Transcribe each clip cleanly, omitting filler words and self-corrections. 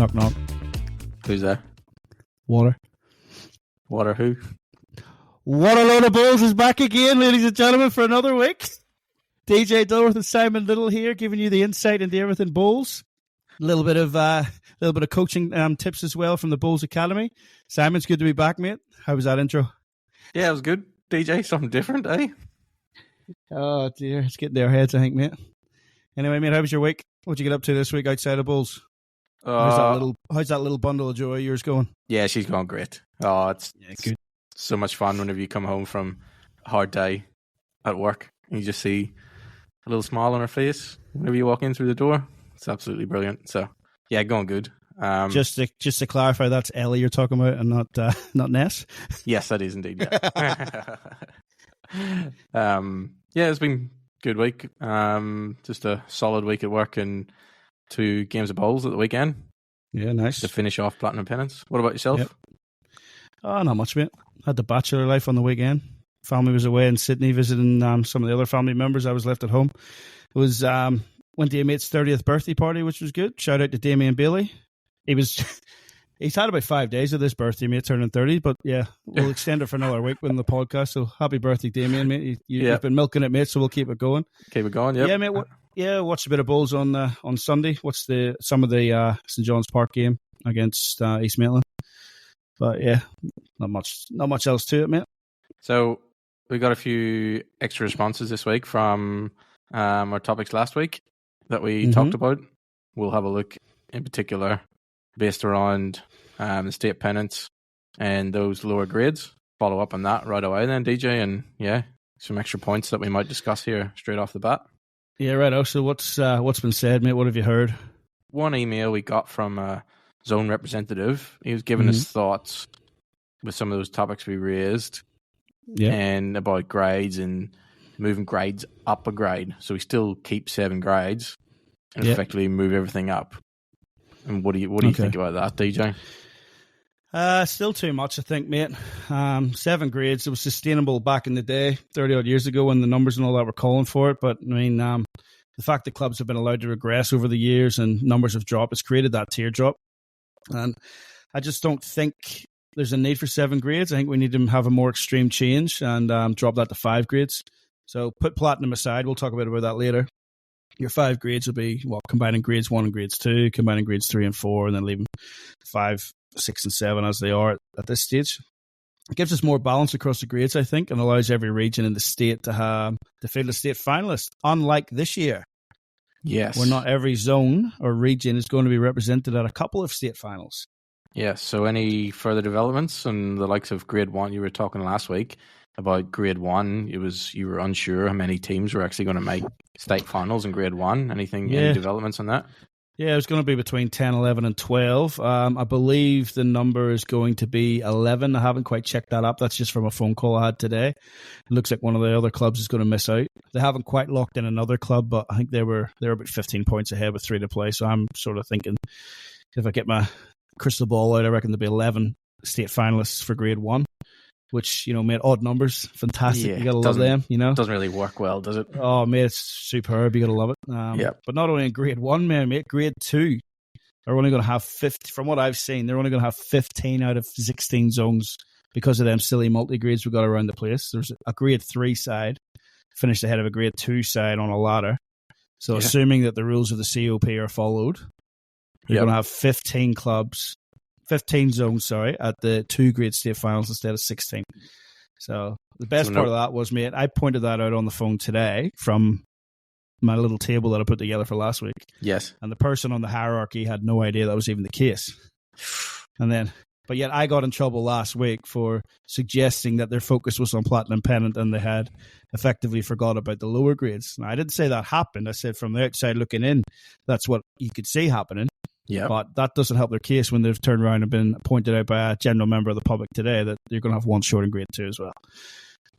Knock, knock. Who's there? Water. Water who? What a load of bulls is back again, ladies and gentlemen, for another week. DJ Dilworth and Simon Little here, giving you the insight into everything Bulls. A little bit of coaching tips as well from the Bulls Academy. Simon, it's good to be back, mate. How was that intro? Yeah, it was good. DJ, something different, eh? Oh dear, it's getting to our heads, I think, mate. Anyway, mate, how was your week? What'd you get up to this week outside of Bulls? How's that little bundle of joy of yours going? Yeah, she's going great. Oh, it's good. So much fun whenever you come home from a hard day at work and you just see a little smile on her face whenever you walk in through the door. It's absolutely brilliant. So, yeah, going good. Just to clarify, that's Ellie you're talking about and not Ness? Yes, that is indeed, yeah. Yeah, it's been a good week. Just a solid week at work and 2 games of bowls at the weekend. Yeah, nice. To finish off Platinum Pennants. What about yourself? Yep. Oh, not much, mate. Had the bachelor life on the weekend. Family was away in Sydney visiting some of the other family members. I was left at home. It was went to a mate's 30th birthday party, which was good. Shout out to Damien Bailey. He's had about 5 days of this birthday, mate, turning 30. But yeah, we'll extend it for another week within the podcast. So happy birthday, Damien, mate. You've been milking it, mate. So we'll keep it going. Keep it going, yeah. Yeah, mate. Watched a bit of Bulls on Sunday. Watched some of the St John's Park game against East Maitland. But yeah, not much else to it, mate. So we got a few extra responses this week from our topics last week that we talked about. We'll have a look in particular based around the state pennants and those lower grades. Follow up on that right away then, DJ, and yeah, some extra points that we might discuss here straight off the bat. Yeah, right. So what's been said, mate? What have you heard? One email we got from a zone representative. He was giving his thoughts with some of those topics we raised, and about grades and moving grades up a grade. So we still keep 7 grades and effectively move everything up. And what do you think about that, DJ? Still too much, I think, mate. 7 grades, it was sustainable back in the day, 30 odd years ago, when the numbers and all that were calling for it. But I mean, the fact that clubs have been allowed to regress over the years and numbers have dropped, it's created that teardrop. And I just don't think there's a need for 7 grades. I think we need to have a more extreme change and drop that to 5 grades. So put platinum aside. We'll talk about that later. Your 5 grades will be, combining grades 1 and grades 2, combining grades 3 and 4, and then leaving 5, 6, and 7 as they are at this stage. It gives us more balance across the grades, I think, and allows every region in the state to field a state finalist, unlike this year. Yes. Where not every zone or region is going to be represented at a couple of state finals. Yes. So any further developments on the likes of grade 1? You were talking last week about grade 1. You were unsure how many teams were actually going to make state finals in grade 1. Any developments on that? Yeah, it was going to be between 10, 11, and 12. I believe the number is going to be 11. I haven't quite checked that up. That's just from a phone call I had today. It looks like one of the other clubs is going to miss out. They haven't quite locked in another club, but I think they were about 15 points ahead with 3 to play. So I'm sort of thinking, if I get my crystal ball out, I reckon there'll be 11 state finalists for grade 1. Which, mate, odd numbers, fantastic. Yeah, you got to love them, Doesn't really work well, does it? Oh, mate, it's superb. You got to love it. But not only in grade 1, mate, grade 2, they're only going to have 50, from what I've seen, they're only going to have 15 out of 16 zones because of them silly multi-grades we've got around the place. There's a grade 3 side finished ahead of a grade 2 side on a ladder. So assuming that the rules of the COP are followed, you're going to have 15 zones, at the 2 grade state finals instead of 16. So the best part of that was, mate, I pointed that out on the phone today from my little table that I put together for last week. Yes. And the person on the hierarchy had no idea that was even the case. But yet I got in trouble last week for suggesting that their focus was on Platinum Pennant and they had effectively forgot about the lower grades. Now, I didn't say that happened. I said from the outside looking in, that's what you could see happening. Yeah, but that doesn't help their case when they've turned around and been pointed out by a general member of the public today that you're going to have 1 short in grade 2 as well.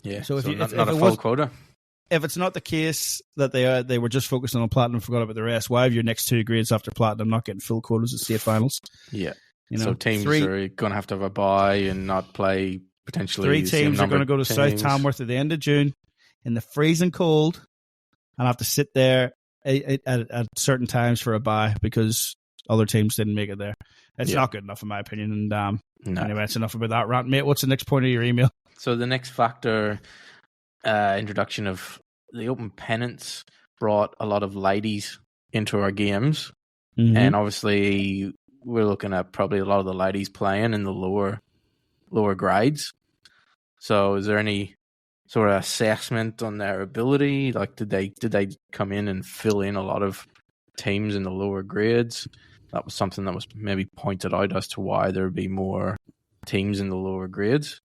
Yeah, so if not a full quota. If it's not the case that they were just focusing on platinum and forgot about the rest, why have your next 2 grades after platinum not getting full quotas at state finals? Yeah, so teams are going to have a bye and not play potentially. 3 teams are going to go to South Tamworth at the end of June in the freezing cold and have to sit there at certain times for a bye because other teams didn't make it there. It's Yeah. not good enough in my opinion. And No. anyway, that's enough about that rant, mate. What's the next point of your email? So the next factor, introduction of the open pennants brought a lot of ladies into our games, and obviously we're looking at probably a lot of the ladies playing in the lower grades. So is there any sort of assessment on their ability? Like, did they come in and fill in a lot of teams in the lower grades? That was something that was maybe pointed out as to why there would be more teams in the lower grades.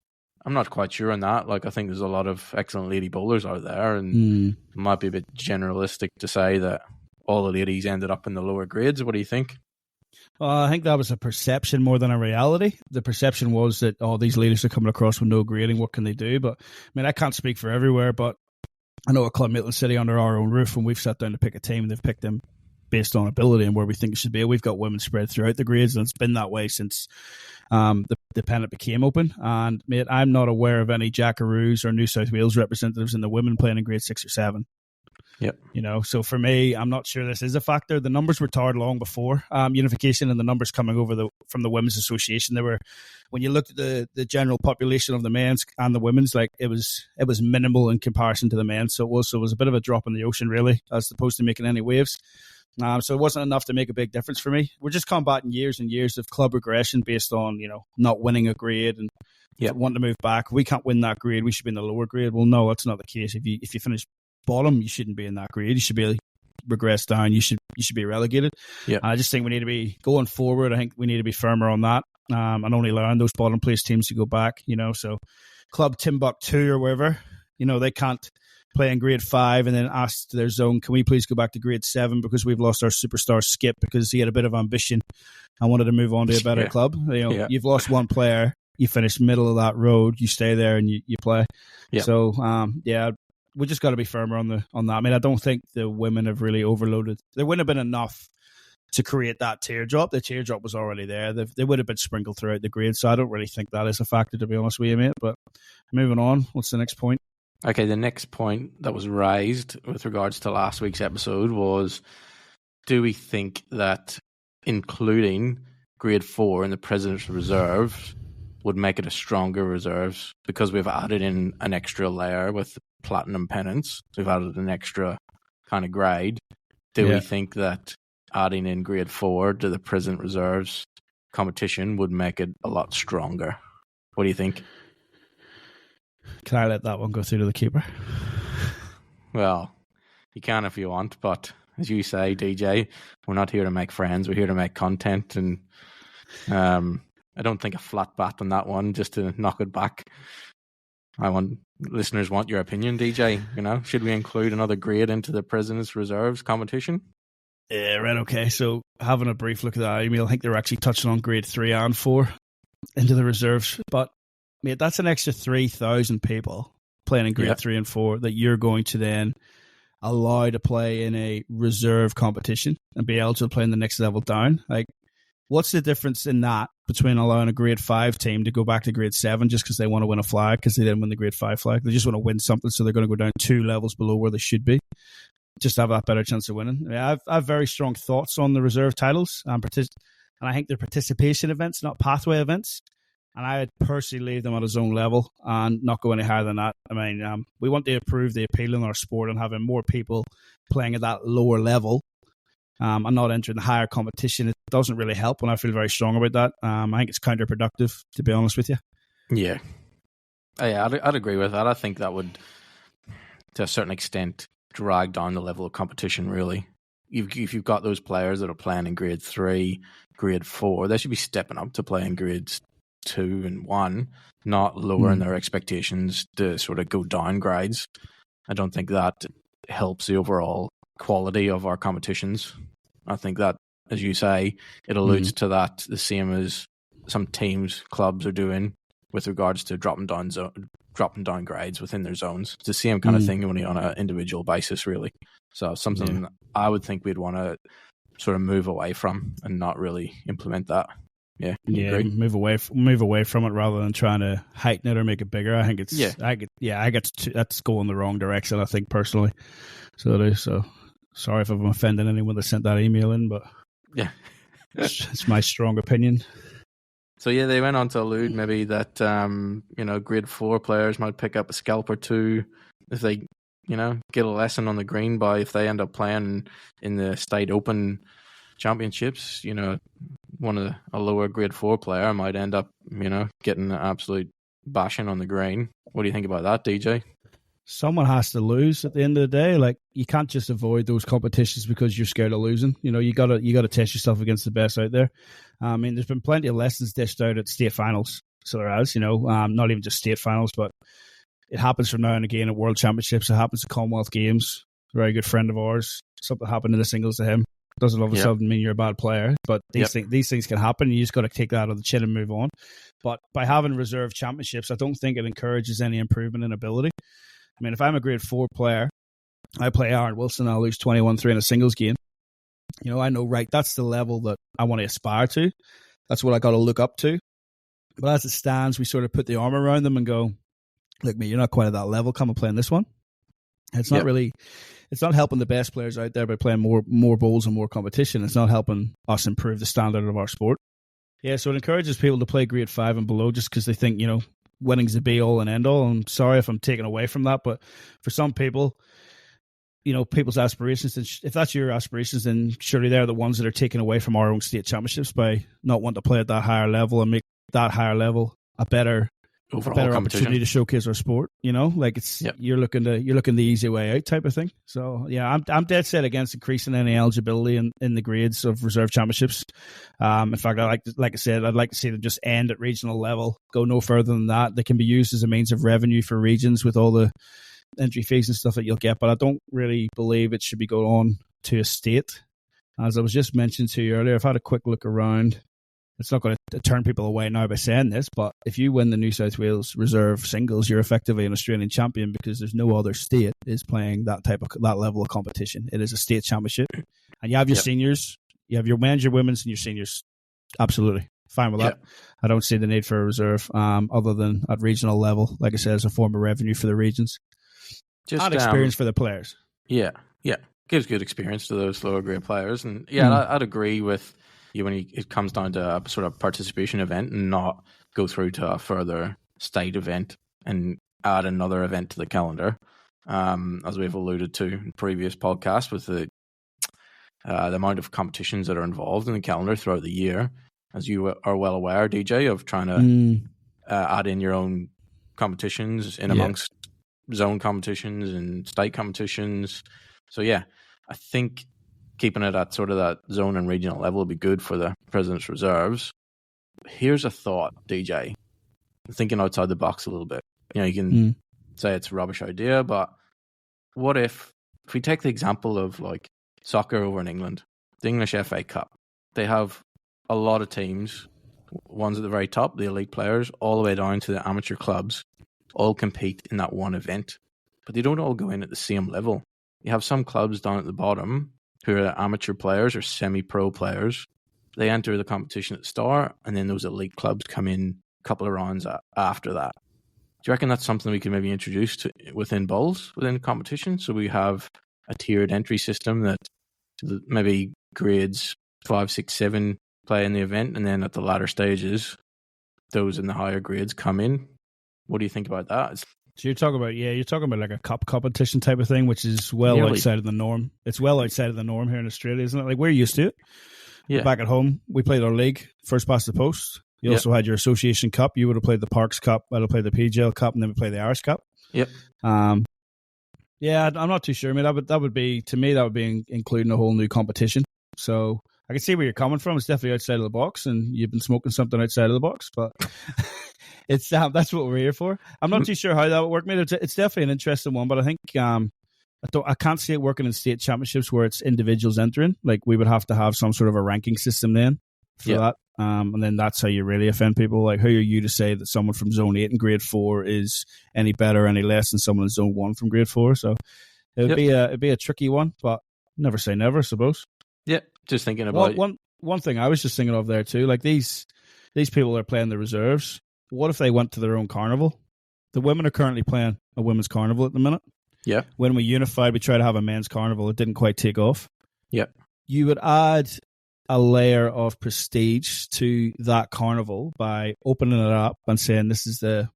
I'm not quite sure on that. Like, I think there's a lot of excellent lady bowlers out there, and it might be a bit generalistic to say that all the ladies ended up in the lower grades. What do you think? Well, I think that was a perception more than a reality. The perception was that, these ladies are coming across with no grading. What can they do? But, I mean, I can't speak for everywhere, but I know at Club Maitland City under our own roof, when we've sat down to pick a team, they've picked them based on ability and where we think it should be. We've got women spread throughout the grades, and it's been that way since the Pennant became open. And, mate, I'm not aware of any Jackaroos or New South Wales representatives in the women playing in grade 6 or 7. Yep. So for me, I'm not sure this is a factor. The numbers were tarred long before unification, and the numbers coming over from the Women's Association, they were, when you looked at the general population of the men's and the women's, like it was minimal in comparison to the men. So it was a bit of a drop in the ocean, really, as opposed to making any waves. So it wasn't enough to make a big difference for me. We're just combating years and years of club regression based on, not winning a grade and wanting to move back. We can't win that grade. We should be in the lower grade. Well, no, that's not the case. If you finish bottom, you shouldn't be in that grade. You should be regressed down. You should be relegated. Yeah. I just think we need to be going forward. I think we need to be firmer on that, and only allowing those bottom place teams to go back. So Club Timbuktu or wherever, they can't play in grade 5 and then ask their zone, can we please go back to grade 7 because we've lost our superstar Skip because he had a bit of ambition and wanted to move on to a better club. You've lost one player. You finish middle of that road. You stay there and you play. Yeah. So we just got to be firmer on that. I mean, I don't think the women have really overloaded. There wouldn't have been enough to create that teardrop. The teardrop was already there. They would have been sprinkled throughout the grade. So I don't really think that is a factor, to be honest with you, mate. But moving on, what's the next point? Okay, the next point that was raised with regards to last week's episode was, do we think that including grade 4 in the President's Reserve would make it a stronger reserves because we've added in an extra layer with platinum pennants. We've added an extra kind of grade. Do we think that adding in grade 4 to the President Reserves competition would make it a lot stronger? What do you think? Can I let that one go through to the keeper? Well, you can if you want, but as you say, DJ, we're not here to make friends. We're here to make content, and I don't think a flat bat on that one just to knock it back. Listeners want your opinion, DJ. Should we include another grade into the President's Reserves competition? Yeah, right. Okay. So having a brief look at that email, I think they're actually touching on grade 3 and 4 into the reserves, but mate, that's an extra 3,000 people playing in grade 3 and 4 that you're going to then allow to play in a reserve competition and be able to play in the next level down. Like, what's the difference in that between allowing a grade 5 team to go back to grade 7 just because they want to win a flag because they didn't win the grade 5 flag? They just want to win something, so they're going to go down 2 levels below where they should be just to have that better chance of winning. I have very strong thoughts on the reserve titles, and I think they're participation events, not pathway events. And I would personally leave them at a zone level and not go any higher than that. I mean, we want to improve the appeal in our sport and having more people playing at that lower level and not entering the higher competition. It doesn't really help, and I feel very strong about that. I think it's counterproductive, to be honest with you. Yeah. I'd agree with that. I think that would, to a certain extent, drag down the level of competition, really. If you've got those players that are playing in grade 3, grade 4, they should be stepping up to play in grades 2 and 1, not lowering their expectations to sort of go down grades. I don't think that helps the overall quality of our competitions. I think that, as you say, it alludes to that the same as some teams, clubs are doing with regards to dropping down grades within their zones. It's the same kind of thing, only on an individual basis, really. So something I would think we'd want to sort of move away from and not really implement that. Yeah, move away from it rather than trying to heighten it or make it bigger. I think it's that's going the wrong direction, I think, personally. So it is. So sorry if I'm offending anyone that sent that email in, but It's my strong opinion. So yeah, they went on to allude maybe that grade 4 players might pick up a scalp or two if they get a lesson on the green by if they end up playing in the state open championships. A lower grade 4 player might end up getting an absolute bashing on the green. What do you think about that, DJ? Someone has to lose at the end of the day. Like, you can't just avoid those competitions because you're scared of losing. You gotta test yourself against the best out there. I mean, there's been plenty of lessons dished out at state finals. So there has, not even just state finals, but it happens from now and again at World Championships. It happens at Commonwealth Games. A very good friend of ours. Something happened in the singles to him. Doesn't all of a sudden mean you're a bad player, but these things can happen. You just got to take that on the chin and move on. But by having reserve championships, I don't think it encourages any improvement in ability. I mean, if I'm a grade 4 player, I play Aaron Wilson, I'll lose 21-3 in a singles game. I know, right, that's the level that I want to aspire to. That's what I got to look up to. But as it stands, we sort of put the arm around them and go, look, mate, you're not quite at that level. Come and play in this one. It's not really, it's not helping the best players out there by playing more bowls and more competition. It's not helping us improve the standard of our sport. Yeah, so it encourages people to play grade 5 and below just because they think, winning's the be all and end all. I'm sorry if I'm taking away from that, but for some people, people's aspirations, and if that's your aspirations, then surely they're the ones that are taken away from our own state championships by not wanting to play at that higher level and make that higher level a better opportunity to showcase our sport. You're looking the easy way out type of thing. So yeah, I'm dead set against increasing any eligibility in the grades of reserve championships. In fact, I'd like to see them just end at regional level, go no further than that. They can be used as a means of revenue for regions with all the entry fees and stuff that you'll get, but I don't really believe it should be going on to a state. As I was just mentioning to you earlier, I've had a quick look around. It's not going to turn people away now by saying this, but if you win the New South Wales Reserve Singles, you're effectively an Australian champion because there's no other state is playing that level of competition. It is a state championship, and you have your seniors, you have your men's, your women's, and your seniors. Absolutely fine with that. I don't see the need for a reserve, other than at regional level, like I said, as a form of revenue for the regions. Just experience for the players. Yeah, gives good experience to those lower grade players, and I'd agree with you when it comes down to a sort of participation event and not go through to a further state event and add another event to the calendar, as we've alluded to in previous podcasts with the amount of competitions that are involved in the calendar throughout the year, as you are well aware, DJ, of trying to add in your own competitions in amongst zone competitions and state competitions. So yeah, I think keeping it at sort of that zone and regional level would be good for the President's Reserves. Here's a thought, DJ. I'm thinking outside the box a little bit. You can say it's a rubbish idea, but what if we take the example of like soccer over in England, the English FA Cup. They have a lot of teams, ones at the very top, the elite players, all the way down to the amateur clubs, all compete in that one event. But they don't all go in at the same level. You have some clubs down at the bottom who are amateur players or semi-pro players. They enter the competition at the start, and then those elite clubs come in a couple of rounds after that. Do you reckon that's something we can maybe introduce within bowls, within competition? So we have a tiered entry system that maybe grades 5, 6, 7 play in the event, and then at the latter stages, those in the higher grades come in. What do you think about that? So you're talking about like a cup competition type of thing, which is outside of the norm. It's well outside of the norm here in Australia, isn't it? Like, we're used to it. Yeah. Back at home, we played our league, first past the post. You also had your Association Cup. You would have played the Parks Cup. I'd have played the PGL Cup, and then we play the Irish Cup. Yep. Yeah, I'm not too sure. I mean, that would be including a whole new competition. So I can see where you're coming from. It's definitely outside of the box, and you've been smoking something outside of the box, but it's that's what we're here for. I'm not too sure how that would work, mate. It's definitely an interesting one, but I think I can't see it working in state championships where it's individuals entering. Like, we would have to have some sort of a ranking system then for that. And then that's how you really offend people. Like, who are you to say that someone from Zone 8 in Grade 4 is any better or any less than someone in Zone 1 from Grade 4? So it'd be a tricky one, but never say never, I suppose. Yeah, just thinking about one thing I was just thinking of there too. Like, these people are playing the reserves. What if they went to their own carnival? The women are currently playing a women's carnival at the minute. Yeah. When we unified, we tried to have a men's carnival. It didn't quite take off. Yeah. You would add a layer of prestige to that carnival by opening it up and saying this is the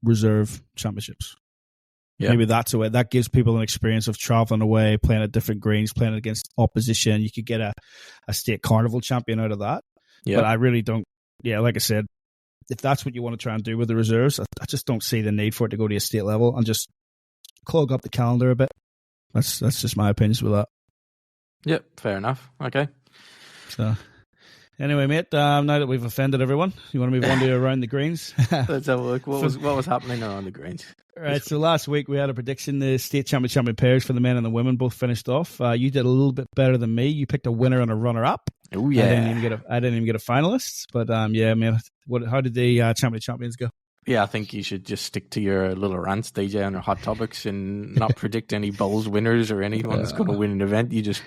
reserve championships. Yeah. Maybe that's a way that gives people an experience of traveling away, playing at different greens, playing against opposition. You could get a state carnival champion out of that. Yeah. But I really don't. Yeah, like I said, if that's what you want to try and do with the reserves, I just don't see the need for it to go to a state level and just clog up the calendar a bit. That's just my opinions with that. Yep, fair enough. Okay. So, anyway, mate, now that we've offended everyone, you want to move on to around the greens? Let's have a look. What was happening around the greens? Right, so last week we had a prediction. The state champion pairs for the men and the women both finished off. You did a little bit better than me. You picked a winner and a runner-up. Oh, yeah. I didn't even get a finalist. But, yeah, man, how did the champions go? Yeah, I think you should just stick to your little rants, DJ, on your hot topics and not predict any bowls winners or anyone that's going to win an event. You just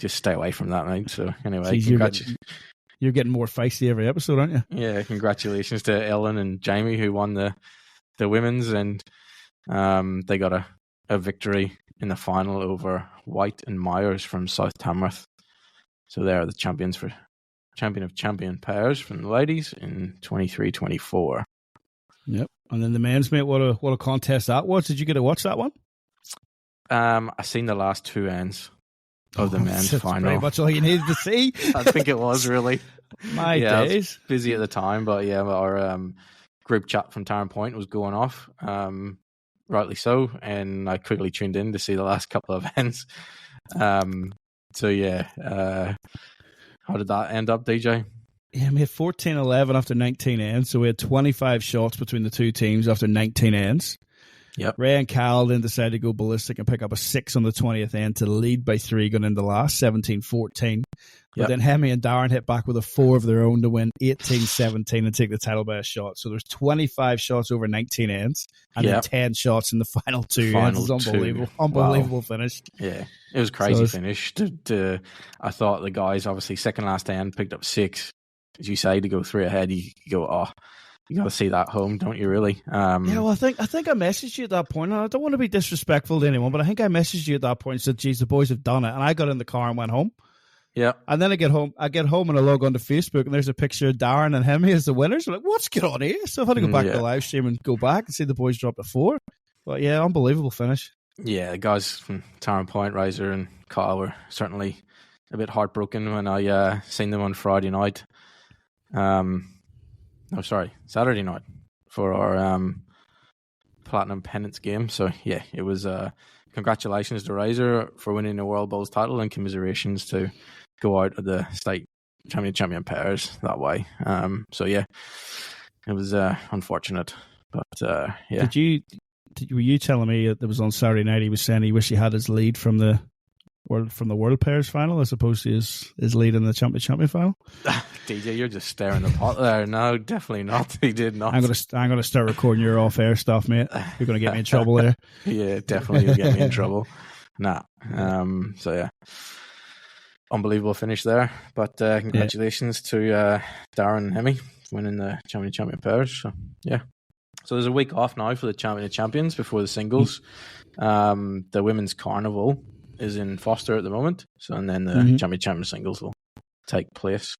stay away from that, mate. So anyway, you're getting more feisty every episode, aren't you? Yeah, congratulations to Ellen and Jamie who won the women's, and they got a victory in the final over White and Myers from South Tamworth. So they are the champions for champion of champion pairs from the ladies in 23-24. Yep. And then the men's, mate, what a contest that was. Did you get to watch that one? I seen the last two ends of the men's final. Pretty much all you needed to see. I think it was really. My days. I was busy at the time, but yeah, our group chat from Tarrant Point was going off, rightly so, and I quickly tuned in to see the last couple of ends. So yeah, how did that end up, DJ? Yeah, we had 14-11 after 19 ends, so we had 25 shots between the two teams after 19 ends. Yep. Ray and Cal then decided to go ballistic and pick up a 6 on the 20th end to lead by 3 going into the last, 17-14. But then Hemi and Darren hit back with a 4 of their own to win 18-17 and take the title by a shot. So there's 25 shots over 19 ends and then 10 shots in the final 2 ends. It's unbelievable. Unbelievable finish. Yeah, it was crazy finish. I thought the guys, obviously, second last end, picked up 6. As you say, to go 3 ahead, you go, you got to see that home, don't you, really? Yeah, well, I think I messaged you at that point. And I don't want to be disrespectful to anyone, but I think I messaged you at that point and said, geez, the boys have done it. And I got in the car and went home. Yeah. And then I get home and I log onto Facebook and there's a picture of Darren and Hemi as the winners. I'm like, what's going on here? So I've had to go back to the live stream and go back and see the boys drop a 4. But yeah, unbelievable finish. Yeah, the guys from Tarrant Point, Riser and Kyle, were certainly a bit heartbroken when I seen them on Friday night. Saturday night for our Platinum Pennants game. So yeah, it was congratulations to Riser for winning the World Bowls title and commiserations to go out of the state champion pairs that way. So yeah, it was unfortunate, but yeah. Were you telling me that was on Saturday night? He was saying he wished he had his lead from the World Pairs final as opposed to his lead in the champion final. DJ, you're just stirring the pot there. No, definitely not. He did not. I'm gonna start recording your off-air stuff, mate. You're gonna get me in trouble there. Yeah, definitely, you'll get me in trouble. Nah. So yeah, unbelievable finish there. But congratulations to Darren and Hemi winning the champion pairs. So yeah. So there's a week off now for the champion of champions before the singles. The women's carnival is in Foster at the moment, and then the champion singles will take place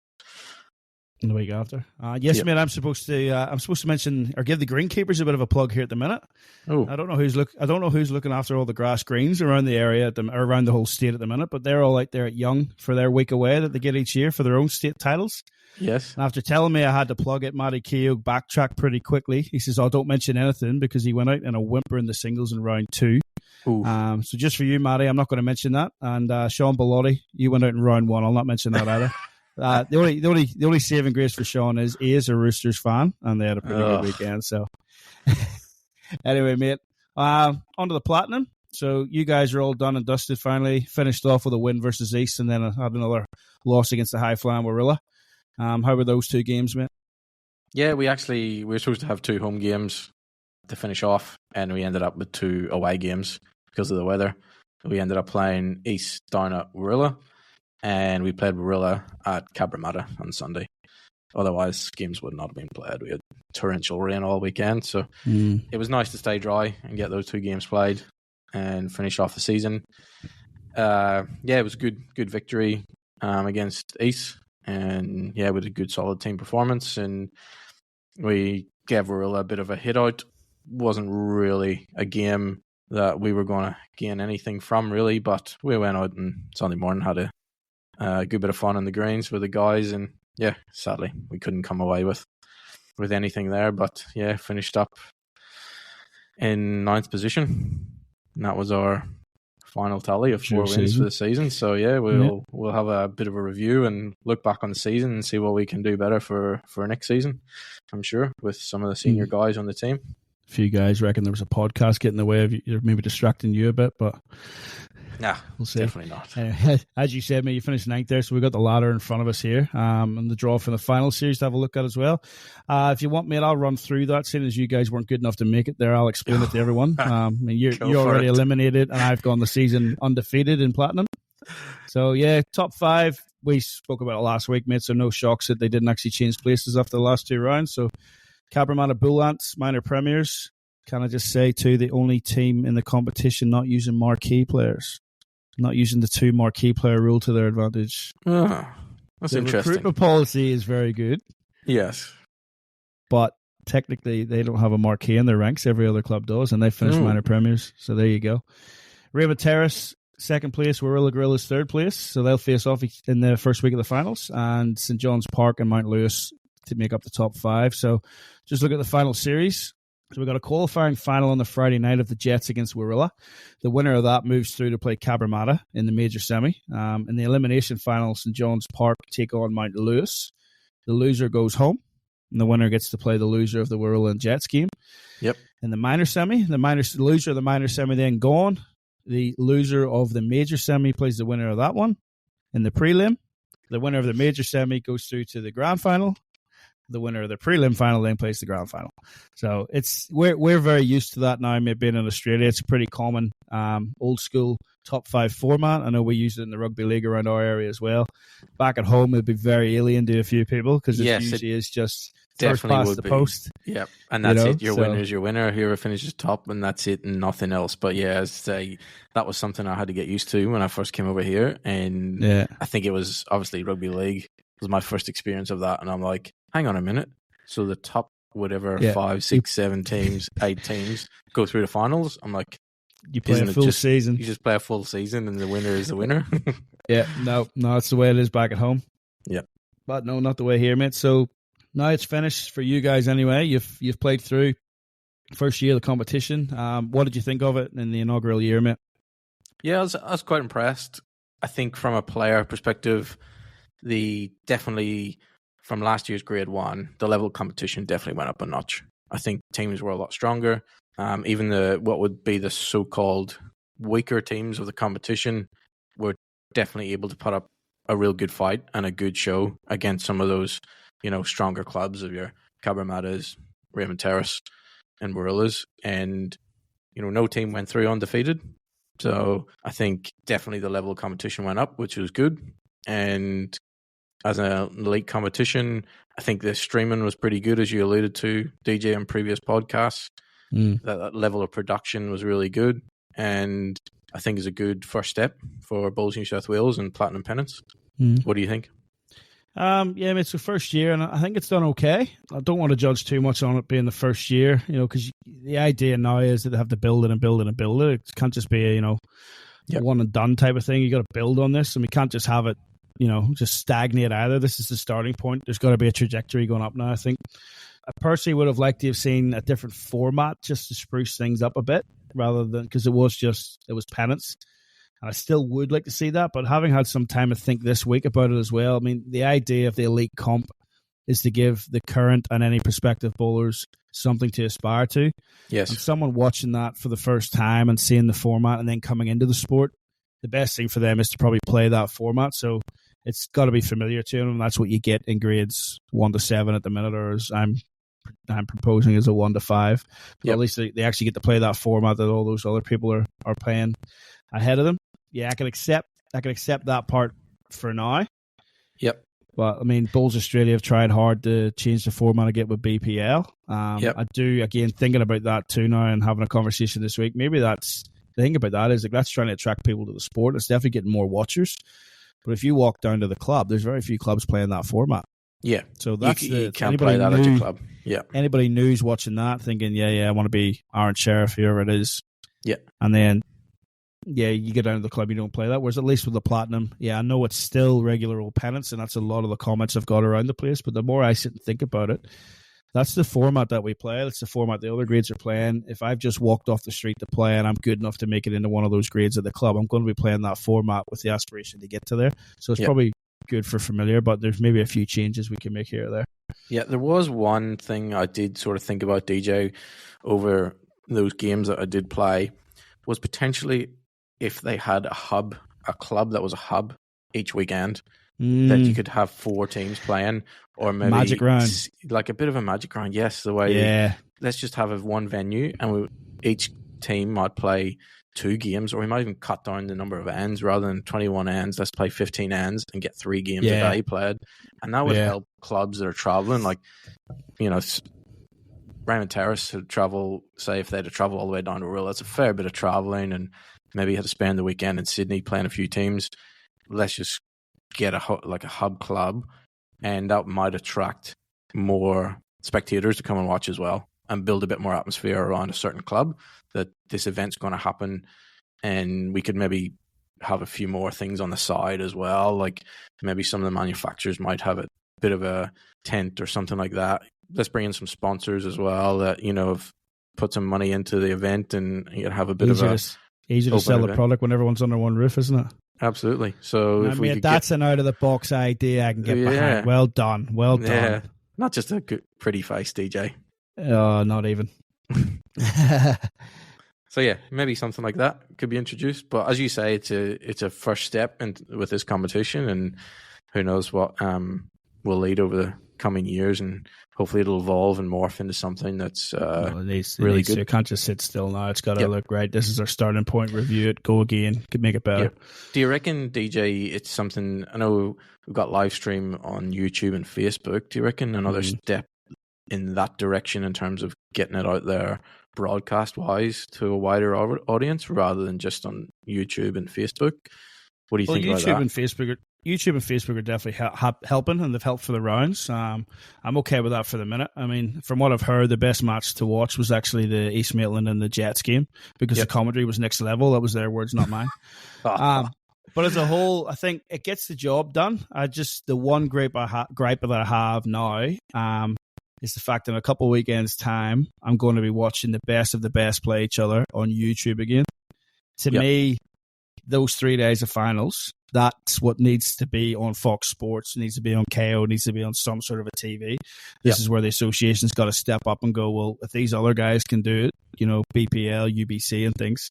in the week after. Yes, mate. I'm supposed to mention or give the greenkeepers a bit of a plug here at the minute. Oh, I don't know who's looking after all the grass greens around the area or around the whole state at the minute, but they're all out there at Young for their week away that they get each year for their own state titles. Yes. And after telling me I had to plug it, Matty Keogh backtracked pretty quickly. He says, don't mention anything because he went out in a whimper in the singles in round 2. So just for you, Matty, I'm not going to mention that. And Sean Bellotti, you went out in round 1. I'll not mention that either. The only saving grace for Sean is he is a Roosters fan, and they had a pretty good weekend. So anyway, mate, onto the Platinum. So you guys are all done and dusted. Finally finished off with a win versus East, and then had another loss against the high flying Warilla. How were those 2 games, mate? Yeah, we were supposed to have 2 home games to finish off, and we ended up with 2 away games because of the weather. We ended up playing East down at Warilla, and we played Warilla at Cabramatta on Sunday. Otherwise, games would not have been played. We had torrential rain all weekend, so it was nice to stay dry and get those 2 games played and finish off the season. It was good victory. against East, and yeah, we did a good solid team performance, and we gave Warilla a bit of a hit out. Wasn't really a game that we were going to gain anything from, really, but we went out and Sunday morning had a good bit of fun in the greens with the guys, and yeah, sadly we couldn't come away with anything there, but yeah, finished up in 9th position, and that was our final tally of 4 wins for the season. So yeah, we'll have a bit of a review and look back on the season and see what we can do better for next season, I'm sure, with some of the senior guys on the team. A few guys reckon there was a podcast getting in the way of you, maybe distracting you a bit, but nah, we'll see. Definitely not. As you said, mate, you finished 9th there, so we've got the ladder in front of us here, and the draw for the final series to have a look at as well. If you want, mate, I'll run through that. Seeing as you guys weren't good enough to make it there, I'll explain it to everyone. You're already eliminated, and I've gone the season undefeated in Platinum. So yeah, top 5. We spoke about it last week, mate, so no shocks that they didn't actually change places after the last 2 rounds. So Cabramatta Bull Ants, minor premiers. Can I just say, too, the only team in the competition not using marquee players, not using the 2 marquee player rule to their advantage. Oh, that's interesting. The recruitment policy is very good. Yes. But technically, they don't have a marquee in their ranks. Every other club does, and they finished minor premiers. So there you go. Raven Terrace, 2nd place. Warilla Gorillas, 3rd place. So they'll face off in the first week of the finals. And St. John's Park and Mount Lewis to make up the top 5. So just look at the final series. So we've got a qualifying final on the Friday night of the Jets against Warilla. The winner of that moves through to play Cabramatta in the major semi. In the elimination final, St. John's Park take on Mount Lewis. The loser goes home, and the winner gets to play the loser of the Warilla and Jets game. Yep. In the minor semi, the loser of the minor semi then gone. The loser of the major semi plays the winner of that one. In the prelim, the winner of the major semi goes through to the grand final. The winner of the prelim final then plays the grand final. So we're very used to that now. Maybe being in Australia, it's a pretty common old school top 5 format. I know we use it in the rugby league around our area as well. Back at home, it'd be very alien to a few people because it usually is just first past the post. Yep, and that's it. Your winner is your winner. Whoever finishes top, and that's it, and nothing else. But yeah, as I say, that was something I had to get used to when I first came over here, and I think it was obviously rugby league was my first experience of that, and I'm like, hang on a minute. So the top, 5, 6, 7 teams, 8 teams go through the finals. I'm like, you play a full season. You just play a full season, and the winner is the winner. No, it's the way it is back at home. Yeah, but no, not the way here, mate. So now it's finished for you guys anyway. You've played through first year of the competition. What did you think of it in the inaugural year, mate? Yeah, I was quite impressed. I think from a player perspective, definitely from last year's Grade 1, the level of competition definitely went up a notch. I think teams were a lot stronger. Even what would be the so-called weaker teams of the competition were definitely able to put up a real good fight and a good show against some of those, stronger clubs of your Cabramattas, Raymond Terrace, and Warillas. And, no team went through undefeated. So I think definitely the level of competition went up, which was good. And as an elite competition, I think the streaming was pretty good, as you alluded to, DJ, in previous podcasts. That level of production was really good, and I think is a good first step for Bulls New South Wales and Platinum Pennants. What do you think? It's the first year, and I think it's done okay. I don't want to judge too much on it being the first year, because the idea now is that they have to build it and build it and build it. It can't just be a, one and done type of thing. You got to build on this, and we can't just have it, just stagnate either. This is the starting point. There's got to be a trajectory going up now, I think. I personally would have liked to have seen a different format just to spruce things up a bit, rather than, because it was Pennants. And I still would like to see that, but having had some time to think this week about it as well, I mean, the idea of the elite comp is to give the current and any prospective bowlers something to aspire to. Yes. And someone watching that for the first time and seeing the format and then coming into the sport, the best thing for them is to probably play that format. So it's got to be familiar to them, and that's what you get in grades 1 to 7 at the minute, or as I'm proposing as a 1 to 5. But at least they actually get to play that format that all those other people are playing ahead of them. Yeah, I can accept that part for now. Yep. But I mean, Bulls Australia have tried hard to change the format again with BPL. I do, again, thinking about that too now and having a conversation this week. Maybe the thing about that is that's trying to attract people to the sport. It's definitely getting more watchers. But if you walk down to the club, there's very few clubs playing that format. Yeah. So that's you can't play that at your club. Yeah. Anybody new's watching that thinking, I want to be Aaron Sheriff, whoever it is. Yeah. And then, you get down to the club, you don't play that. Whereas at least with the Platinum, I know it's still regular old Pennants, and that's a lot of the comments I've got around the place. But the more I sit and think about it, that's the format that we play. That's the format the other grades are playing. If I've just walked off the street to play and I'm good enough to make it into one of those grades at the club, I'm going to be playing that format with the aspiration to get to there. So it's probably good for familiar, but there's maybe a few changes we can make here or there. Yeah, there was one thing I did sort of think about, DJ, over those games that I did play, was potentially if they had a club that was a hub each weekend, that you could have 4 teams playing, or maybe magic round, like a bit of a magic round. Yes, the way let's just have one venue, and each team might play 2 games, or we might even cut down the number of ends rather than 21 ends. Let's play 15 ends and get 3 games a day played, and that would help clubs that are traveling, like Raymond Terrace would travel. Say if they had to travel all the way down to Rural, that's a fair bit of traveling, and maybe had to spend the weekend in Sydney playing a few teams. Let's just get a hub club, and that might attract more spectators to come and watch as well, and build a bit more atmosphere around a certain club, that this event's going to happen. And we could maybe have a few more things on the side as well, like maybe some of the manufacturers might have a bit of a tent or something like that. Let's bring in some sponsors as well that have put some money into the event, and you have a bit easier to sell the product when everyone's under one roof, isn't it? Absolutely. So if we could that's an out of the box idea I can get behind. Well done. Yeah. Not just a good, pretty face, DJ. Not even. So maybe something like that could be introduced. But as you say, it's a first step with this competition, and who knows what will lead over the coming years, and hopefully it'll evolve and morph into something that's really good. It can't just sit still now. It's got to look right. This is our starting point. Review it. Go again. Could make it better. Yep. Do you reckon, DJ, it's something? I know we've got live stream on YouTube and Facebook. Do you reckon another step in that direction in terms of getting it out there broadcast wise to a wider audience rather than just on YouTube and Facebook? What do you think about that? YouTube and Facebook are definitely helping, and they've helped for the rounds. I'm okay with that for the minute. I mean, from what I've heard, the best match to watch was actually the East Maitland and the Jets game, because the commentary was next level. That was their words, not mine. But as a whole, I think it gets the job done. The one gripe that I have now is the fact that in a couple of weekends' time, I'm going to be watching the best of the best play each other on YouTube again. To me, those 3 days of finals, that's what needs to be on Fox Sports, needs to be on KO, needs to be on some sort of a TV. This is where the association's got to step up and go, well, if these other guys can do it, BPL, UBC and things,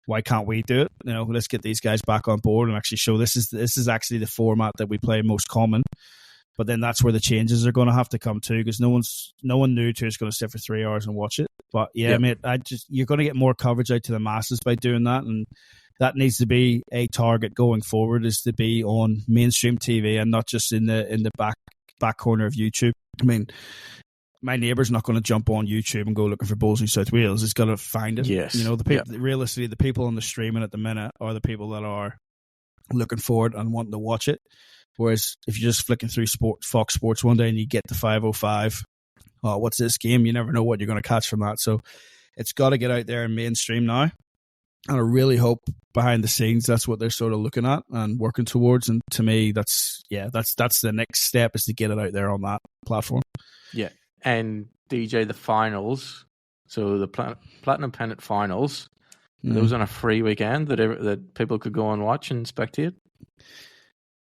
why can't we do it? Let's get these guys back on board and actually show this is actually the format that we play most common. But then that's where the changes are going to have to come too, because no one new to is going to sit for 3 hours and watch it. But mate, you're going to get more coverage out to the masses by doing that, and that needs to be a target going forward, is to be on mainstream TV and not just in the back corner of YouTube. I mean, my neighbour's not going to jump on YouTube and go looking for Bulls in South Wales. He's got to find it. Yes. Realistically, the people on the streaming at the minute are the people that are looking forward and wanting to watch it. Whereas if you're just flicking through Fox Sports one day and you get to 5:05, what's this game? You never know what you're going to catch from that. So it's got to get out there in mainstream now. And I really hope behind the scenes that's what they're sort of looking at and working towards. And to me, that's the next step, is to get it out there on that platform. Yeah. And DJ, the finals, so the Platinum Pennant finals, those on a free weekend that people could go and watch and spectate?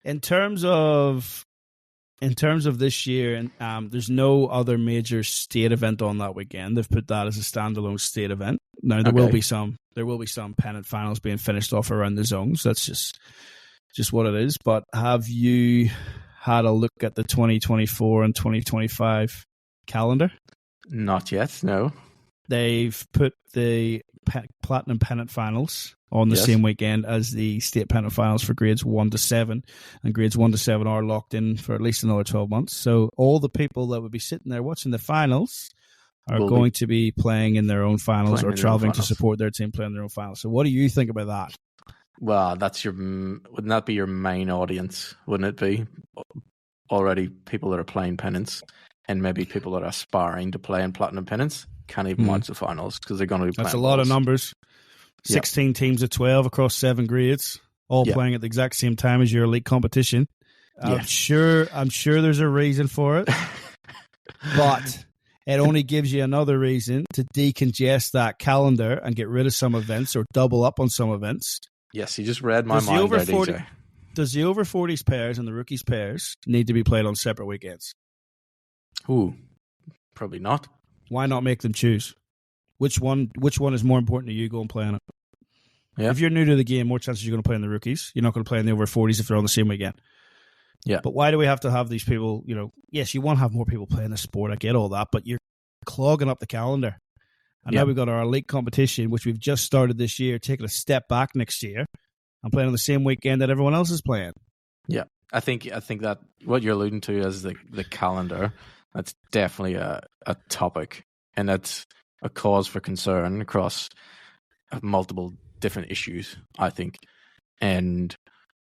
In terms of this year, there's no other major state event on that weekend. They've put that as a standalone state event. Now there will be some Pennant finals being finished off around the zones. That's just what it is. But have you had a look at the 2024 and 2025 calendar? Not yet, no. They've put the Platinum Pennant finals on the same weekend as the state pennant finals for grades 1 to 7, and grades 1 to 7 are locked in for at least another 12 months. So all the people that would be sitting there watching the finals are going to be playing in their own finals or traveling to support their team playing their own finals. So what do you think about that? Well, wouldn't that be your main audience? Wouldn't it be already people that are playing Pennants and maybe people that are aspiring to play in Platinum Pennants can't even watch the finals because they're going to be playing. That's a lot of numbers. 16 teams of 12 across 7 grades, all playing at the exact same time as your elite competition. I'm sure there's a reason for it, but it only gives you another reason to decongest that calendar and get rid of some events or double up on some events. Yes, you just read my mind there, DJ. Does the over 40s pairs and the rookies pairs need to be played on separate weekends? Ooh, probably not. Why not make them choose? Which one is more important to you? Go and play on it. Yeah. If you're new to the game, more chances you're going to play in the rookies. You're not going to play in the over 40s if they're on the same weekend. Yeah. But why do we have to have these people, yes, you want to have more people playing the sport. I get all that, but you're clogging up the calendar. And now we've got our elite competition, which we've just started this year, taking a step back next year and playing on the same weekend that everyone else is playing. Yeah. I think that what you're alluding to as the calendar, that's definitely a topic. And that's a cause for concern across multiple different issues, I think. And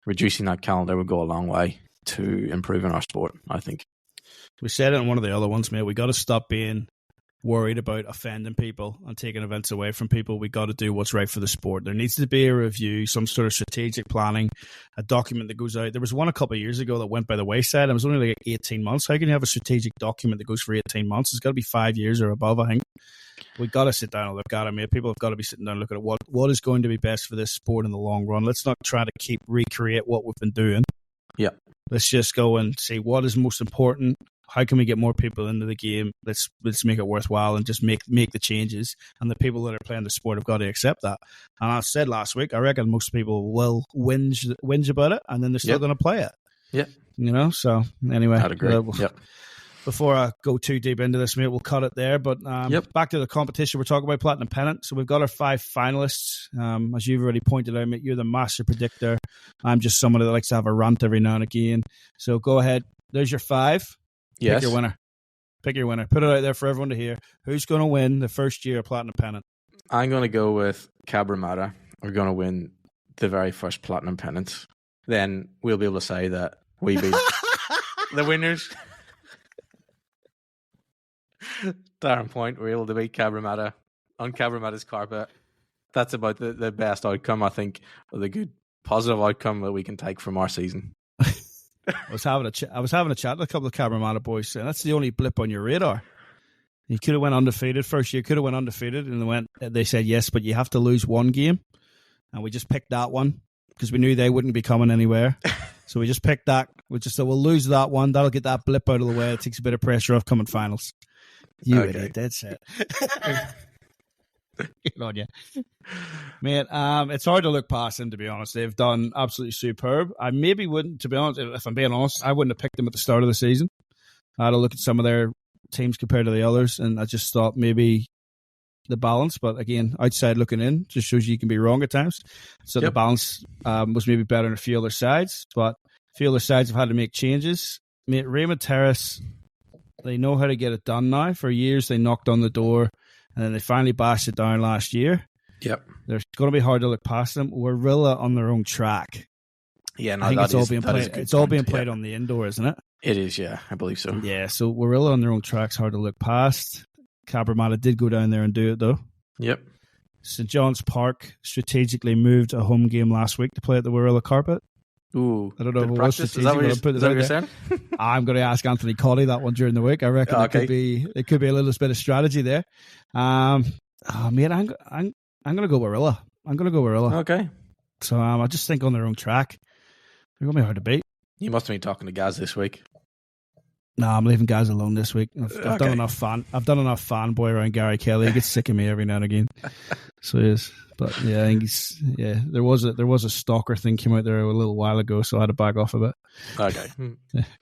reducing that calendar would go a long way to improving our sport, I think. We said it in one of the other ones, mate. We got to stop being worried about offending people and taking events away from people. We got to do what's right for the sport. There needs to be a review, some sort of strategic planning, a document that goes out. There was one a couple of years ago that went by the wayside. It was only like 18 months. How can you have a strategic document that goes for 18 months? It's got to be 5 years or above, I think. We got to sit down and look at it, mate. People have got to be sitting down and looking at what is going to be best for this sport in the long run. Let's not try to recreate what we've been doing. Yeah. Let's just go and see what is most important. How can we get more people into the game? Let's make it worthwhile and just make the changes. And the people that are playing the sport have got to accept that. And I said last week, I reckon most people will whinge about it, and then they're still going to play it. Yeah. So anyway. I'd agree. Before I go too deep into this, mate, we'll cut it there. But back to the competition, we're talking about Platinum Pennant. So we've got our 5 finalists. As you've already pointed out, mate, you're the master predictor. I'm just somebody that likes to have a rant every now and again. So go ahead. There's your 5. Yes. Pick your winner. Put it out there for everyone to hear. Who's going to win the first year of Platinum Pennant? I'm going to go with Cabramatta. We're going to win the very first Platinum Pennant. Then we'll be able to say that we beat the winners. Darren Point, we're able to beat Cabramatta on Cabramatta's carpet. That's about the best outcome, I think, or the good positive outcome that we can take from our season. I was having a chat with a couple of Cabramatta boys, and that's the only blip on your radar. You could have went undefeated first year, and they said yes, but you have to lose one game, and we just picked that one because we knew they wouldn't be coming anywhere. So we just picked that. We just said we'll lose that one. That'll get that blip out of the way. It takes a bit of pressure off coming finals. You idiot, that's it. Good on you, mate. It's hard to look past them, to be honest. They've done absolutely superb. I maybe wouldn't, to be honest, if I'm being honest, I wouldn't have picked them at the start of the season. I had a look at some of their teams compared to the others, and I just thought maybe the balance, but again, outside looking in, just shows you can be wrong at times. So the balance was maybe better in a few other sides, but a few other sides have had to make changes. Mate, Raymond Terrace, they know how to get it done now. For years, they knocked on the door, and then they finally bashed it down last year. Yep. They're going to be hard to look past them. Warilla on their own track. Yeah, no, I think it's all being played on the indoor, isn't it? It is, yeah. I believe so. Yeah, so Warilla on their own track's hard to look past. Cabramatta did go down there and do it, though. Yep. St. John's Park strategically moved a home game last week to play at the Warilla carpet. Ooh. I don't know if it was strategic. Is that what you're saying? I'm going to ask Anthony Cotty that one during the week. I reckon it could be a little bit of strategy there. Mate, I'm going to go Warilla. Okay. So I just think on their own track, they're going to be hard to beat. You must have been talking to Gaz this week. No, I'm leaving guys alone this week. I've done enough fanboy around Gary Kelly. He gets sick of me every now and again. So he is. But yeah, I think there was a stalker thing came out there a little while ago, so I had to back off a bit. Okay.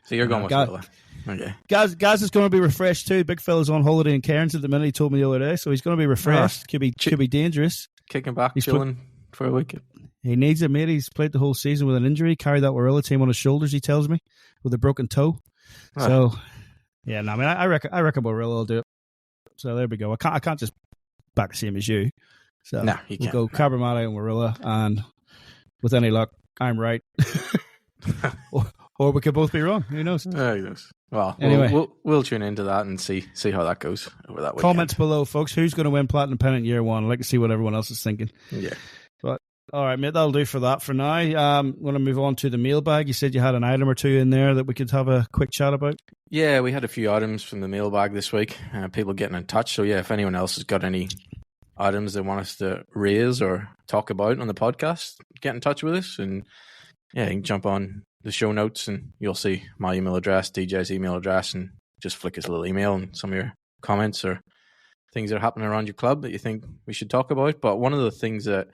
So you're going with Phil. Okay. Gaz is going to be refreshed too. Big fella's on holiday in Cairns at the minute, he told me the other day, so he's going to be refreshed. Could be dangerous. Kicking back, chilling for a week. He needs it, mate. He's played the whole season with an injury, carried that Warilla team on his shoulders, he tells me, with a broken toe. So, yeah, no, I mean, I reckon Warilla will do it. So there we go. I can't just back the same as you. So no, you we'll go Cabramatta and Warilla, and with any luck, I'm right. or we could both be wrong. Who knows? Who knows? Well, anyway, we'll tune into that and see how that goes over that weekend. Comments below, folks. Who's going to win Platinum Pennant year one? I'd like to see what everyone else is thinking. Yeah. But all right, mate, that'll do for that for now. I'm going to move on to the mailbag. You said you had an item or two in there that we could have a quick chat about. Yeah, we had a few items from the mailbag this week. People getting in touch. So yeah, if anyone else has got any items they want us to raise or talk about on the podcast, get in touch with us, and yeah, you can jump on the show notes and you'll see my email address, DJ's email address, and just flick us a little email and some of your comments or things that are happening around your club that you think we should talk about. But one of the things that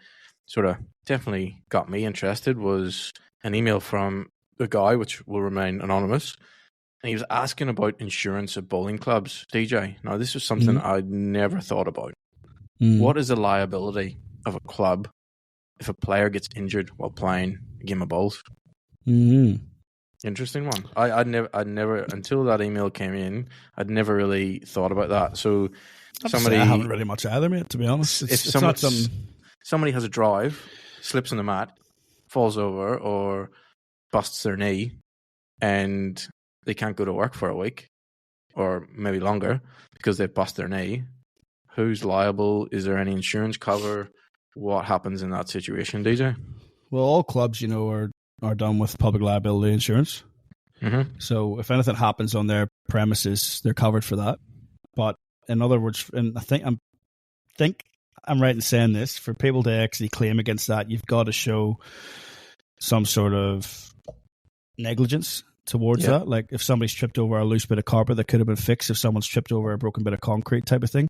sort of definitely got me interested was an email from a guy, which will remain anonymous, and he was asking about insurance at bowling clubs. DJ, now this was something I'd never thought about. What is the liability of a club if a player gets injured while playing a game of bowls? Interesting one. I'd never until that email came in, I'd never really thought about that. So I haven't really much either, mate, to be honest. It's not something. Somebody has a drive, slips on the mat, falls over, or busts their knee, and they can't go to work for a week, or maybe longer, because they've busted their knee. Who's liable? Is there any insurance cover? What happens in that situation, DJ? Well, all clubs, are done with public liability insurance. So if anything happens on their premises, they're covered for that. But in other words, and I think I'm right in saying this, for people to actually claim against that, you've got to show some sort of negligence towards that. Like if somebody's tripped over a loose bit of carpet that could have been fixed, if someone's tripped over a broken bit of concrete type of thing.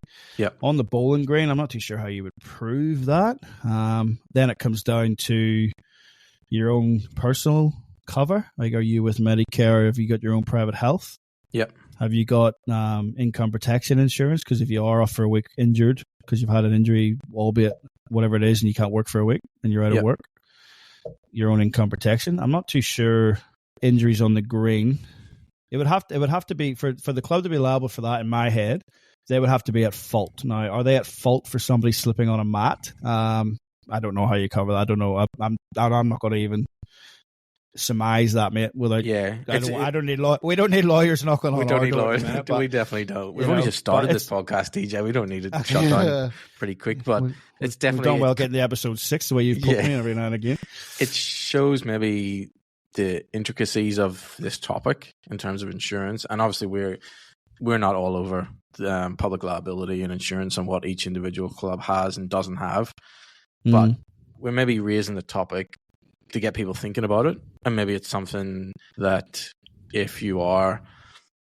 On the bowling green, I'm not too sure how you would prove that. Then it comes down to your own personal cover. Like, are you with Medicare? Have you got your own private health? Have you got income protection insurance? Because if you are off for a week injured because you've had an injury, albeit whatever it is, and you can't work for a week and you're out of work, your own income protection. I'm not too sure injuries on the green. It would have to be for the club to be liable for that. In my head, they would have to be at fault. Now, are they at fault for somebody slipping on a mat? I don't know how you cover that. I don't know. I'm not going to even surmise that, mate. Without, I don't need we don't need lawyers knocking on our door. We don't need lawyers. We definitely don't. We've only just started this podcast, DJ. We don't need to shut down pretty quick. But it's definitely we've done well getting the episode 6 the way you've put me every now and again. It shows maybe the intricacies of this topic in terms of insurance, and obviously we're not all over public liability and insurance and what each individual club has and doesn't have. But we're maybe raising the topic to get people thinking about it. And maybe it's something that if you are,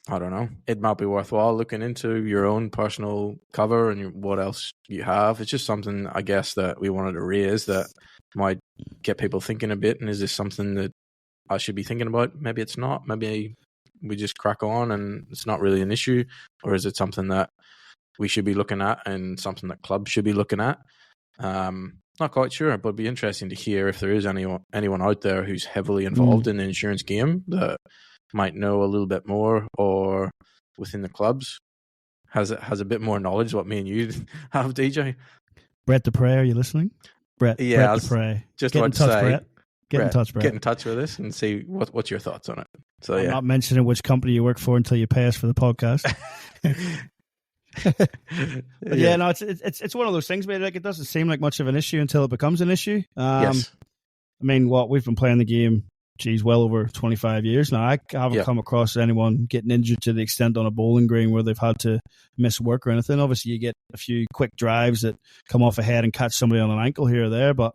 I don't know, it might be worthwhile looking into your own personal cover and what else you have. It's just something, I guess, that we wanted to raise that might get people thinking a bit. And is this something that I should be thinking about? Maybe it's not. Maybe we just crack on and it's not really an issue. Or is it something that we should be looking at and something that clubs should be looking at? Not quite sure, but it'd be interesting to hear if there is anyone out there who's heavily involved in the insurance game that might know a little bit more, or within the clubs has a bit more knowledge what me and you have, DJ. Brett Dupre, are you listening? Brett Dupre. Just get in touch, Brett. Get in touch with us and see what's your thoughts on it. So I'm not mentioning which company you work for until you pay us for the podcast. No, it's one of those things, mate. Like, it doesn't seem like much of an issue until it becomes an issue. Yes. I mean, we've been playing the game, well over 25 years now. I haven't come across anyone getting injured to the extent on a bowling green where they've had to miss work or anything. Obviously, you get a few quick drives that come off a head and catch somebody on an ankle here or there, but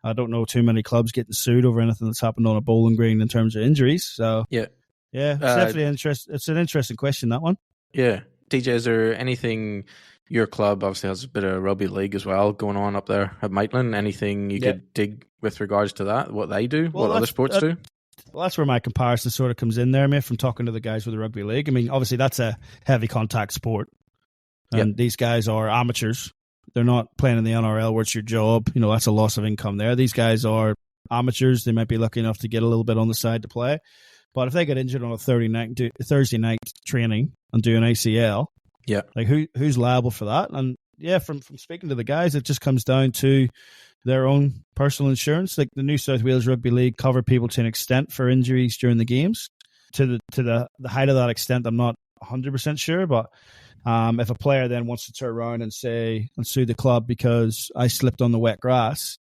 I don't know too many clubs getting sued over anything that's happened on a bowling green in terms of injuries. So it's definitely it's an interesting question, that one. Yeah. DJ, is there anything, your club obviously has a bit of rugby league as well going on up there at Maitland, anything you could dig with regards to that, what they do, what other sports do? Well, that's where my comparison sort of comes in there, mate, from talking to the guys with the rugby league. I mean, obviously that's a heavy contact sport, and these guys are amateurs. They're not playing in the NRL where it's your job. That's a loss of income there. These guys are amateurs. They might be lucky enough to get a little bit on the side to play. But if they get injured on a Thursday night training and do an ACL, like who's liable for that? And from speaking to the guys, it just comes down to their own personal insurance. Like the New South Wales Rugby League cover people to an extent for injuries during the games. To the height of that extent, I'm not 100% sure, but if a player then wants to turn around and sue the club because I slipped on the wet grass,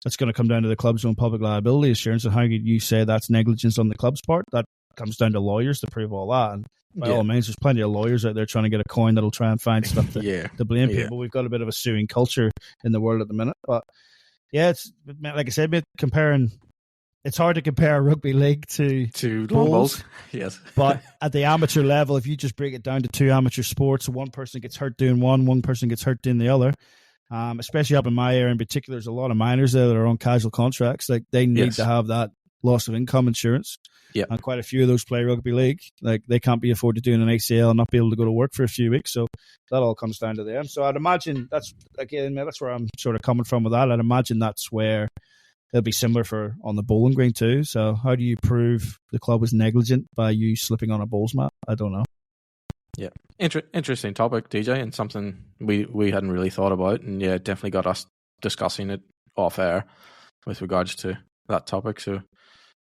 that's going to come down to the club's own public liability insurance. And how could you say that's negligence on the club's part? That comes down to lawyers to prove all that. And by all means, there's plenty of lawyers out there trying to get a coin that'll try and find stuff to blame people. We've got a bit of a suing culture in the world at the minute. But yeah, it's like I said, it's hard to compare rugby league to bowls. Yes. But at the amateur level, if you just break it down to two amateur sports, one person gets hurt doing one person gets hurt doing the other. Especially up in my area in particular, there's a lot of minors there that are on casual contracts. Like they need to have that loss of income insurance. Yeah. And quite a few of those play rugby league. Like they can't be afford to doing an ACL and not be able to go to work for a few weeks. So that all comes down to them. So I'd imagine that's where I'm sort of coming from with that. I'd imagine that's where it'll be similar for on the bowling green too. So how do you prove the club was negligent by you slipping on a bowls mat? I don't know. Yeah. Interesting topic, DJ, and something we hadn't really thought about. And yeah, it definitely got us discussing it off air with regards to that topic. So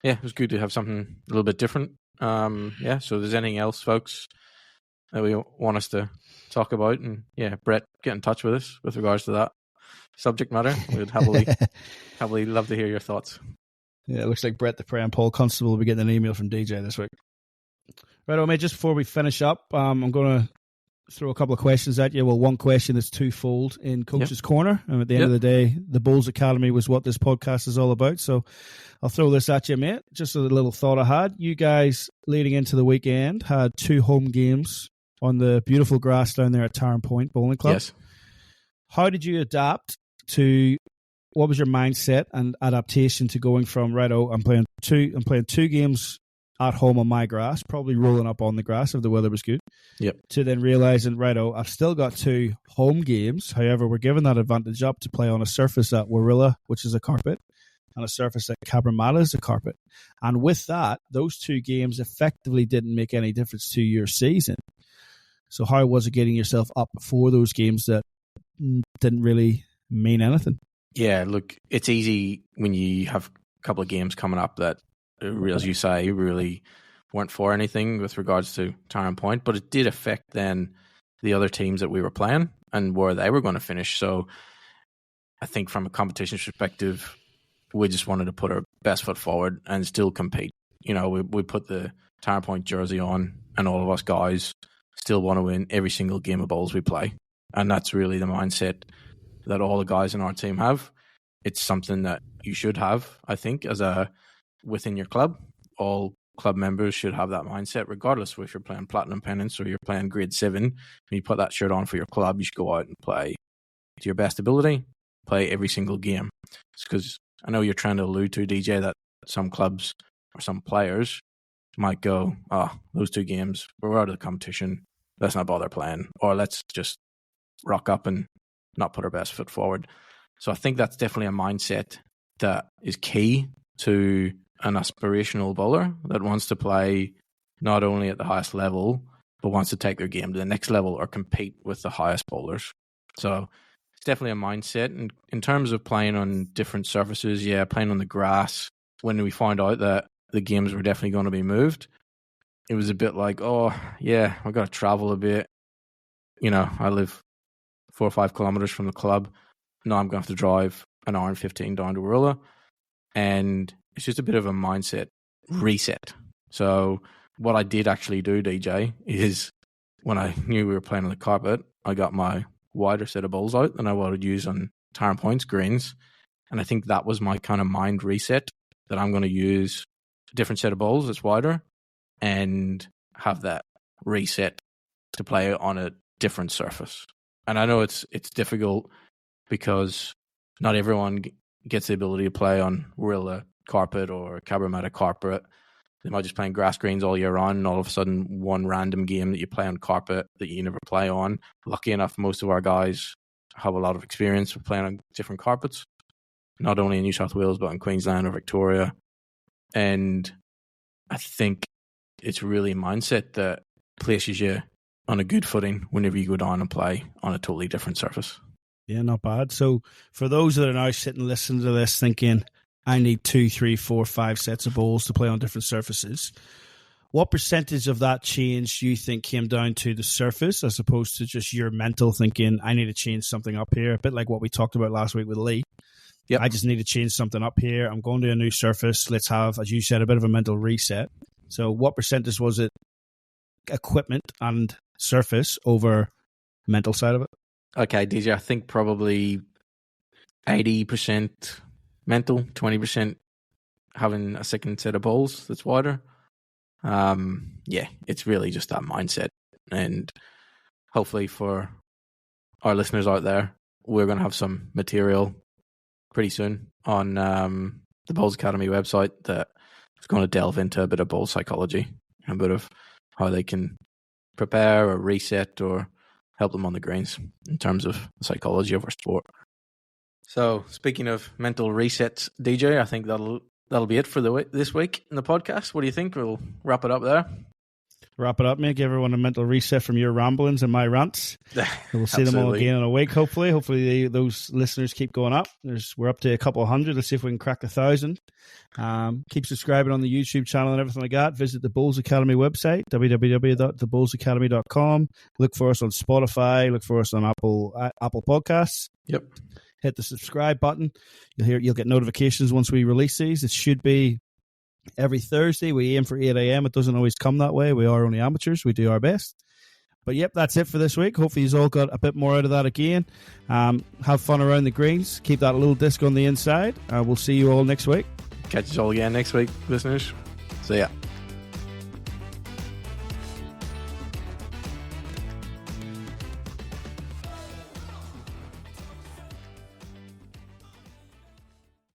yeah, it was good to have something a little bit different. So if there's anything else, folks, that we want us to talk about, and yeah, Brett, get in touch with us with regards to that subject matter. We'd happily love to hear your thoughts. Yeah, it looks like Brett the Prey and Paul Constable will be getting an email from DJ this week. Right, mate, just before we finish up, I'm going to throw a couple of questions at you. Well, one question is twofold in Coach's Corner. And at the end of the day, the Bulls Academy was what this podcast is all about. So I'll throw this at you, mate. Just a little thought I had. You guys, leading into the weekend, had 2 home games on the beautiful grass down there at Tarrant Point Bowling Club. Yes. How did you adapt to, what was your mindset and adaptation to going from, I'm playing two games at home on my grass, probably rolling up on the grass if the weather was good. Yep. To then realizing, I've still got 2 home games. However, we're giving that advantage up to play on a surface at Warilla, which is a carpet, and a surface at Cabramatta is a carpet. And with that, those 2 games effectively didn't make any difference to your season. So how was it getting yourself up for those games that didn't really mean anything? Yeah, look, it's easy when you have a couple of games coming up that, as you say, really weren't for anything with regards to Tarrant Point, but it did affect then the other teams that we were playing and where they were going to finish. So I think from a competition perspective, we just wanted to put our best foot forward and still compete. You know, we put the Tarrant Point jersey on, and all of us guys still want to win every single game of bowls we play. And that's really the mindset that all the guys in our team have. It's something that you should have, I think, within your club. All club members should have that mindset, regardless of if you're playing Platinum Pennants or you're playing Grade 7. When you put that shirt on for your club, you should go out and play to your best ability, play every single game. It's because I know you're trying to allude to, DJ, that some clubs or some players might go, those 2 games, we're out of the competition, let's not bother playing, or let's just rock up and not put our best foot forward. So I think that's definitely a mindset that is key to an aspirational bowler that wants to play not only at the highest level, but wants to take their game to the next level or compete with the highest bowlers. So it's definitely a mindset. And in terms of playing on different surfaces, playing on the grass, when we found out that the games were definitely going to be moved, it was a bit like, we've got to travel a bit. You know, I live 4 or 5 kilometers from the club. Now I'm going to have to drive an hour and 15 down to Warilla. And it's just a bit of a mindset reset. So what I did actually do, DJ, is when I knew we were playing on the carpet, I got my wider set of bowls out than I would use on Tarrant Point's greens. And I think that was my kind of mind reset, that I'm going to use a different set of bowls that's wider and have that reset to play on a different surface. And I know it's difficult because not everyone gets the ability to play on Warilla carpet or Cabramatta carpet. They might just playing grass greens all year round, and all of a sudden one random game that you play on carpet that you never play on. Lucky enough, most of our guys have a lot of experience with playing on different carpets, not only in New South Wales, but in Queensland or Victoria. And I think it's really a mindset that places you on a good footing whenever you go down and play on a totally different surface. Yeah, not bad. So for those that are now sitting listening to this thinking, I need 2, 3, 4, 5 sets of balls to play on different surfaces, what percentage of that change do you think came down to the surface as opposed to just your mental thinking, I need to change something up here? A bit like what we talked about last week with Lee. Yep. I just need to change something up here. I'm going to a new surface. Let's have, as you said, a bit of a mental reset. So what percentage was it equipment and surface over mental side of it? Okay, DJ, I think probably 80% mental, 20% having a second set of balls that's wider. Yeah, it's really just that mindset. And hopefully for our listeners out there, we're going to have some material pretty soon on the Bowls Academy website that is going to delve into a bit of bowl psychology and a bit of how they can prepare or reset or help them on the greens in terms of the psychology of our sport. So speaking of mental resets, DJ, I think that'll be it for this week in the podcast. What do you think? We'll wrap it up there. Wrap it up, mate. Give everyone a mental reset from your ramblings and my rants. We'll see them all again in a week, hopefully. Hopefully those listeners keep going up. We're up to a couple of hundred. Let's see if we can crack 1,000. Keep subscribing on the YouTube channel and everything like that. Visit the Bowls Academy website, www.thebowlsacademy.com. Look for us on Spotify. Look for us on Apple Podcasts. Yep. Hit the subscribe button. You'll get notifications once we release these. It should be every Thursday. We aim for 8 a.m. It doesn't always come that way. We are only amateurs. We do our best. But yep, that's it for this week. Hopefully you've all got a bit more out of that again. Have fun around the greens. Keep that little disc on the inside. We'll see you all next week. Catch us all again next week, listeners. See ya.